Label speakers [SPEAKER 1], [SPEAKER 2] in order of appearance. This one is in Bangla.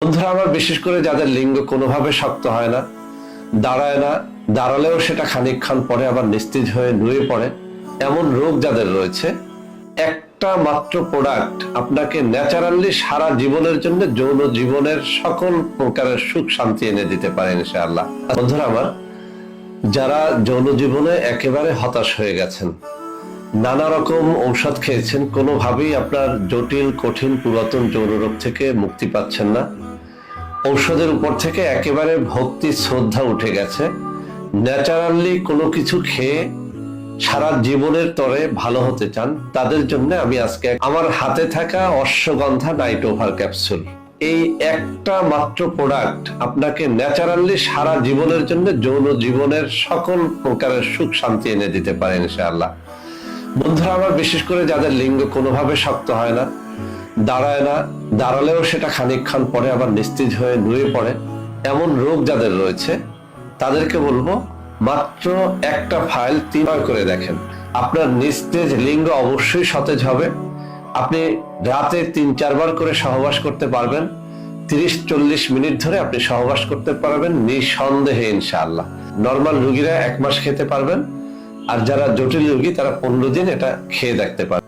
[SPEAKER 1] বন্ধুরা আমার, বিশেষ করে যাদের লিঙ্গ কোনোভাবে শক্ত হয় না, দাঁড়ায় না, দাঁড়ালেও সেটা খানিকক্ষণ পরে আবার নিস্তেজ হয়ে নুয়ে পড়ে, এমন রোগ যাদের রয়েছে, একটা মাত্র প্রোডাক্ট আপনাকে ন্যাচারালি সারা জীবনের জন্য যৌন জীবনের সকল প্রকারের সুখ শান্তি এনে দিতে পারে ইনশাআল্লাহ। বন্ধুরা আমার, যারা যৌন জীবনে একেবারে হতাশ হয়ে গেছেন, নানা রকম ঔষধ খেয়েছেন, কোনোভাবেই আপনার জটিল কঠিন পুরাতন যৌন রোগ থেকে মুক্তি পাচ্ছেন না, ঔষধের উপর থেকে একেবারে ভক্তি শ্রদ্ধা উঠে গেছে, ন্যাচারালি কোনো কিছু খেয়ে সারা জীবনের তরে ভালো হতে চান, তাদের জন্য আমি আজকে আমার হাতে থাকা অশ্বগন্ধা নাইট ওভার ক্যাপসুল, এই একটা মাত্র প্রোডাক্ট আপনাকে ন্যাচারালি সারা জীবনের জন্য যৌন জীবনের সকল প্রকারের সুখ শান্তি এনে দিতে পারে ইনশাআল্লাহ। বন্ধুরা আমার, বিশেষ করে যাদের লিঙ্গ কোনোভাবে শক্ত হয় না, দাঁড়ায় না, দাঁড়ালেও সেটা খানিকক্ষণ পরে আবার নিস্তেজ হয়ে নুয়ে পড়ে, এমন রোগ যাদের রয়েছে, তাদেরকে বলবো মাত্র একটা ফাইল 3 বার করে দেখেন, আপনার নিস্তেজ লিঙ্গ অবশ্যই সতেজ হবে। আপনি রাতে 3-4 বার করে সহবাস করতে পারবেন, 30-40 মিনিট ধরে আপনি সহবাস করতে পারবেন নিঃসন্দেহে ইনশাআল্লাহ। নর্মাল রোগীরা 1 মাস খেতে পারবেন, আর যারা জটিল রোগী তারা 15 দিন এটা খেয়ে দেখতে পারবেন।